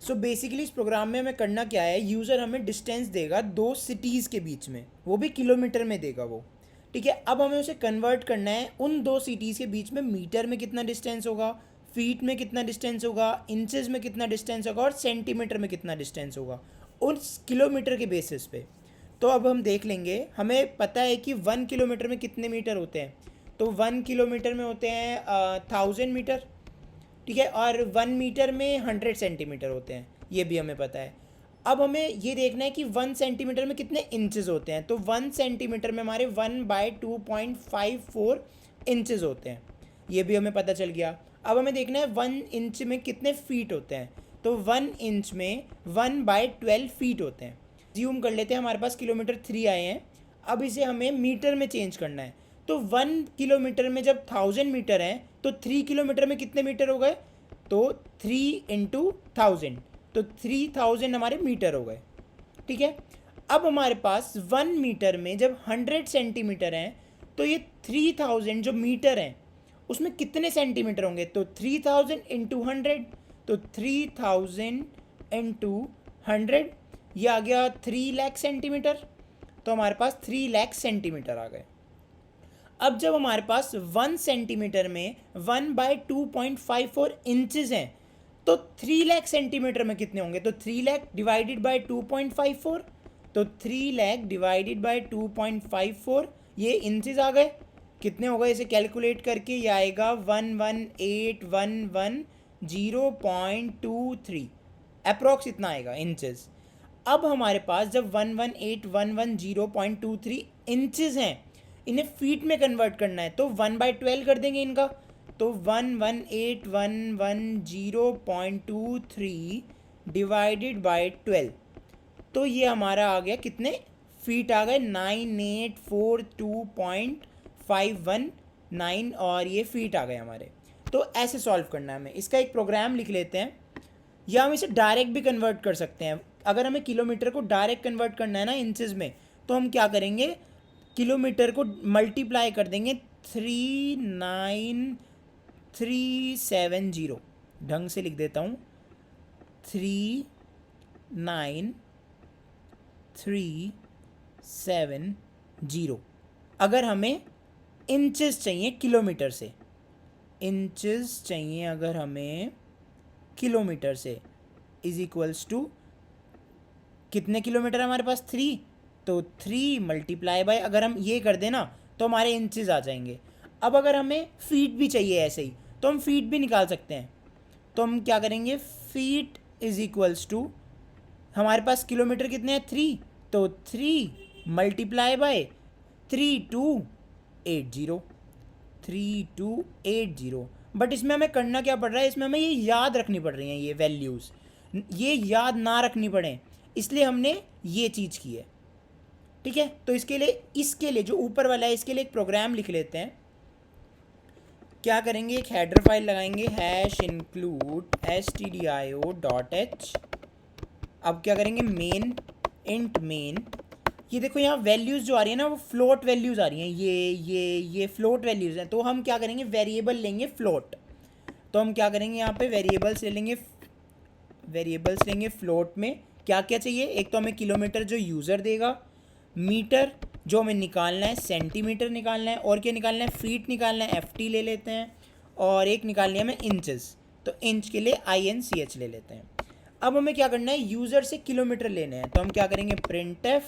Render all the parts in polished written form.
So basically इस programme में हमें करना क्या है, यूज़र हमें डिस्टेंस देगा दो सिटीज़ के बीच में, वो भी किलोमीटर में देगा वो। ठीक है, अब हमें उसे कन्वर्ट करना है उन दो सिटीज़ के बीच में मीटर में कितना डिस्टेंस होगा, फीट में कितना डिस्टेंस होगा, इंचेस में कितना डिस्टेंस होगा और सेंटीमीटर में कितना डिस्टेंस होगा, उस किलोमीटर के बेसिस पे। तो अब हम देख लेंगे, हमें पता है कि 1 किलोमीटर में कितने मीटर होते हैं। तो 1 किलोमीटर में होते हैं 1000 मीटर। ठीक है, और 1 मीटर में 100 सेंटीमीटर होते हैं, ये भी हमें पता है। अब हमें ये देखना है कि 1 सेंटीमीटर में कितने इंचेस होते हैं। तो 1 सेंटीमीटर में हमारे 1/2.54 इंचेस होते हैं, ये भी हमें पता चल गया। अब हमें देखना है 1 इंच में कितने फीट होते हैं। तो 1 इंच में 1/12 फीट होते हैं। ज्यूम कर लेते हैं, हमारे पास किलोमीटर 3 आए हैं। अब इसे हमें मीटर में चेंज करना है। तो 1 किलोमीटर में जब 1000 मीटर हैं तो 3 किलोमीटर में कितने मीटर हो गए। तो 3 × 1000, तो 3000 हमारे मीटर हो गए। ठीक है, अब हमारे पास 1 मीटर में जब 100 सेंटीमीटर हैं तो ये 3000 जो मीटर हैं उसमें कितने सेंटीमीटर होंगे। तो 3000 × 100, तो 3000 × 100, ये आ गया 3 लाख सेंटीमीटर। तो हमारे पास 3 लाख सेंटीमीटर आ गए। अब जब हमारे पास 1 सेंटीमीटर में 1/2.54 इंचेस हैं तो 3 लाख सेंटीमीटर में कितने होंगे। तो 3 लाख डिवाइडेड बाई 2.54, तो 3 लाख डिवाइडेड बाई 2.54, ये इंचेस आ गए। कितने हो गए इसे कैलकुलेट करके, ये आएगा 11811.0.23, अप्रॉक्स इतना आएगा इंचेस। अब हमारे पास जब 11811.0.23 इंचेस हैं, इन्हें फीट में कन्वर्ट करना है तो 1/12 कर देंगे इनका। तो 11811.0.23 डिवाइडेड बाई 12, तो ये हमारा आ गया कितने फीट आ गए, 9842.519, और ये फीट आ गए हमारे। तो ऐसे सॉल्व करना है हमें। इसका एक प्रोग्राम लिख लेते हैं, या हम इसे डायरेक्ट भी कन्वर्ट कर सकते हैं। अगर हमें किलोमीटर को डायरेक्ट कन्वर्ट करना है ना इंचेस में, तो हम क्या करेंगे, किलोमीटर को मल्टीप्लाई कर देंगे 39370, ढंग से लिख देता हूँ, 39370। अगर हमें इंचेस चाहिए किलोमीटर से, इंचेस चाहिए अगर हमें किलोमीटर से, इज इक्वल्स टू कितने किलोमीटर हमारे पास 3, तो 3 मल्टीप्लाई बाय, अगर हम ये कर देना तो हमारे इंचेस आ जाएंगे। अब अगर हमें फीट भी चाहिए ऐसे ही, तो हम फीट भी निकाल सकते हैं। तो हम क्या करेंगे, फीट इज इक्वल्स टू, हमारे पास किलोमीटर कितने हैं 3, तो 3 मल्टीप्लाई बाय 3280, 3280। बट इसमें हमें करना क्या पड़ रहा है, इसमें हमें ये याद रखनी पड़ रही हैं ये वैल्यूज़, ये याद ना रखनी पड़े, इसलिए हमने ये चीज़ की है। ठीक है, तो इसके लिए जो ऊपर वाला है इसके लिए एक प्रोग्राम लिख लेते हैं। क्या करेंगे, एक हेडर फाइल लगाएंगे, #include stdio.h। अब क्या करेंगे, मेन इंट मेन, ये देखो यहाँ वैल्यूज़ जो आ रही है ना वो फ्लोट वैल्यूज़ आ रही हैं, ये फ्लोट वैल्यूज़ हैं। तो हम क्या करेंगे, वेरिएबल लेंगे फ्लोट। तो हम क्या करेंगे, यहाँ पे वेरिएबल्स लेंगे फ्लोट में। क्या क्या चाहिए, एक तो हमें किलोमीटर जो यूज़र देगा, मीटर जो हमें निकालना है, सेंटीमीटर निकालना है, और क्या निकालना है, फीट निकालना है, FT ले लेते हैं, और एक निकालनी है हमें इंचेस, तो इंच के लिए INCH ले लेते हैं। अब हमें क्या करना है, यूज़र से किलोमीटर लेने हैं। तो हम क्या करेंगे, printf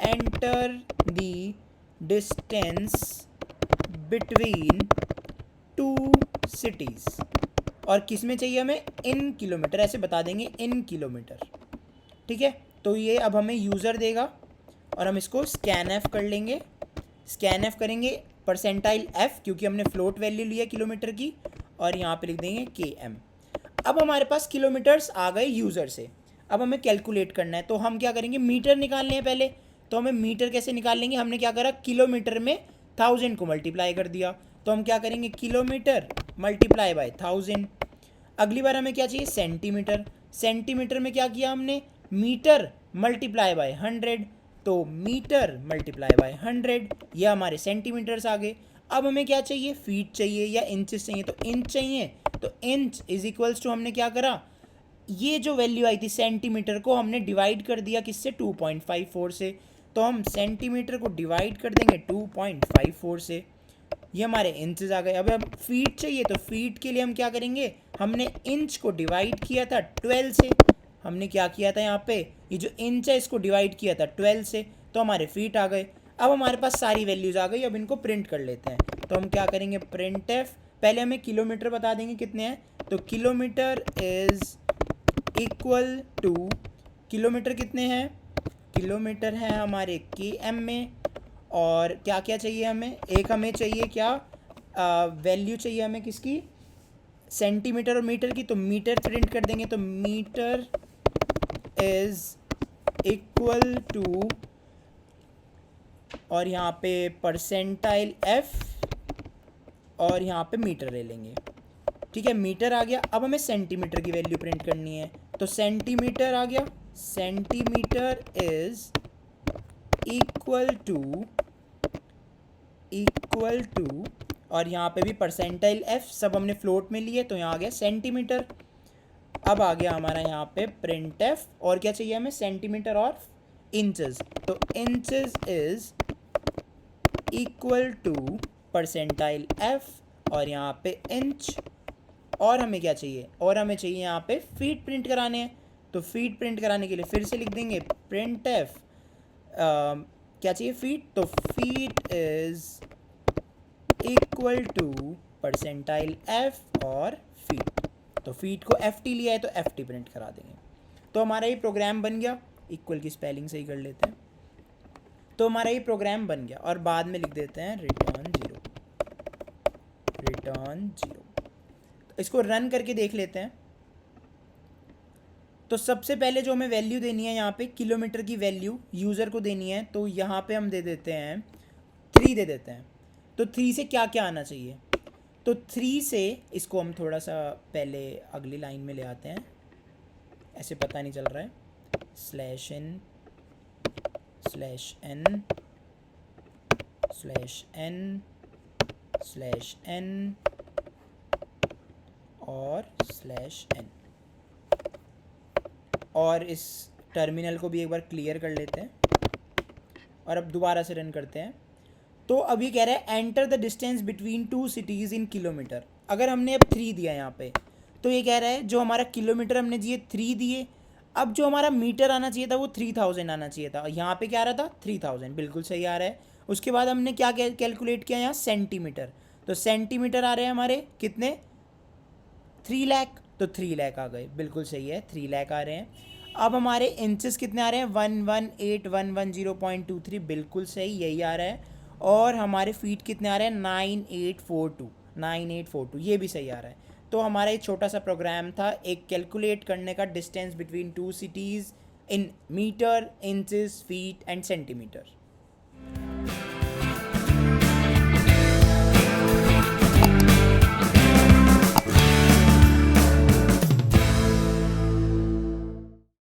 enter the distance between 2 cities, और किस में चाहिए हमें, इन किलोमीटर, ऐसे बता देंगे इन किलोमीटर। ठीक है, तो ये अब हमें यूज़र देगा और हम इसको स्कैन कर लेंगे। स्कैन करेंगे %f, क्योंकि हमने फ्लोट वैल्यू लिया किलोमीटर की, और यहाँ पे लिख देंगे km। अब हमारे पास किलोमीटर्स आ गए यूज़र से। अब हमें कैलकुलेट करना है, तो हम क्या करेंगे, मीटर निकालने हैं पहले। तो हमें मीटर कैसे निकाल लेंगे, हमने क्या करा, किलोमीटर में 1000 को मल्टीप्लाई कर दिया। तो हम क्या करेंगे, किलोमीटर मल्टीप्लाई बाय 1000। अगली बार हमें क्या चाहिए, सेंटीमीटर। सेंटीमीटर में क्या किया हमने, मीटर मल्टीप्लाई बाय 100, तो मीटर मल्टीप्लाई बाय 100, ये हमारे सेंटीमीटर्स आ गए। अब हमें क्या चाहिए, फीट चाहिए या इंचेस चाहिए, तो इंच चाहिए। तो इंच इज इक्वल्स टू, हमने क्या करा, ये जो वैल्यू आई थी सेंटीमीटर को हमने डिवाइड कर दिया किससे, 2.54 से। तो हम सेंटीमीटर को डिवाइड कर देंगे 2.54 से, ये हमारे इंचेस आ गए। अब हम फीट चाहिए, तो फीट के लिए हम क्या करेंगे, हमने इंच को डिवाइड किया था 12 से। हमने क्या किया था यहाँ पे, ये जो इंच है इसको डिवाइड किया था 12 से, तो हमारे फीट आ गए। अब हमारे पास सारी वैल्यूज़ आ गई, अब इनको प्रिंट कर लेते हैं। तो हम क्या करेंगे, प्रिंट एफ, पहले हमें किलोमीटर बता देंगे कितने हैं। तो kilometre is equal to, kilometre कितने हैं, किलोमीटर है हमारे KM में। और क्या क्या चाहिए हमें, एक हमें चाहिए क्या, वैल्यू चाहिए हमें किसकी, सेंटीमीटर और मीटर की। तो मीटर प्रिंट कर देंगे, तो मीटर इज़ इक्वल टू, और यहाँ पे परसेंटाइल F, और यहाँ पे मीटर ले लेंगे। ठीक है, मीटर आ गया। अब हमें सेंटीमीटर की वैल्यू प्रिंट करनी है, तो सेंटीमीटर आ गया, सेंटीमीटर इज़ इक्वल टू, और यहाँ पे भी परसेंटाइल F, सब हमने फ्लोट में लिए, तो यहाँ आ गया सेंटीमीटर। अब आ गया हमारा यहाँ पे प्रिंट एफ, और क्या चाहिए हमें, सेंटीमीटर और इंचेस। तो inches is equal to percentile F, और यहाँ पे इंच, और हमें क्या चाहिए, और हमें चाहिए यहाँ पे फीट प्रिंट कराने हैं। तो फीट प्रिंट कराने के लिए फिर से लिख देंगे प्रिंट एफ, क्या चाहिए, फीट। तो feet is equal to percentile F और फीट। तो फीट को FT लिया है तो FT प्रिंट करा देंगे। तो हमारा ये प्रोग्राम बन गया। इक्वल की स्पेलिंग सही कर लेते हैं। तो हमारा ये प्रोग्राम बन गया, और बाद में लिख देते हैं रिटर्न जीरो। इसको रन करके देख लेते हैं। तो सबसे पहले जो हमें वैल्यू देनी है यहाँ पे, किलोमीटर की वैल्यू यूज़र को देनी है। तो यहाँ पे हम दे देते हैं 3 दे देते हैं। तो 3 से क्या क्या आना चाहिए, तो 3 से इसको हम थोड़ा सा पहले अगली लाइन में ले आते हैं, ऐसे पता नहीं चल रहा है, /n और /n, और इस टर्मिनल को भी एक बार क्लियर कर लेते हैं, और अब दोबारा से रन करते हैं। तो अभी कह रहा है enter the distance between 2 cities in kilometre. अगर हमने अब 3 दिया यहाँ पे, तो ये कह रहा है जो हमारा किलोमीटर हमने दिए 3 दिए, अब जो हमारा मीटर आना चाहिए था वो 3000 आना चाहिए था। यहाँ पे क्या आ रहा था, 3000, बिल्कुल सही आ रहा है। उसके बाद हमने क्या कैलकुलेट किया यहाँ, सेंटीमीटर। तो सेंटीमीटर आ रहे हैं हमारे कितने, 3 लाख। तो 3 लाख आ गए, बिल्कुल सही है, 3 लाख आ रहे हैं। अब हमारे इंचेस कितने आ रहे हैं, 118,110.23, बिल्कुल सही, यही आ रहा है। और हमारे फीट कितने आ रहे हैं, 9842, ये भी सही आ रहा है। तो हमारा एक छोटा सा प्रोग्राम था एक कैलकुलेट करने का distance between 2 cities in metre, inches, feet and centimetre.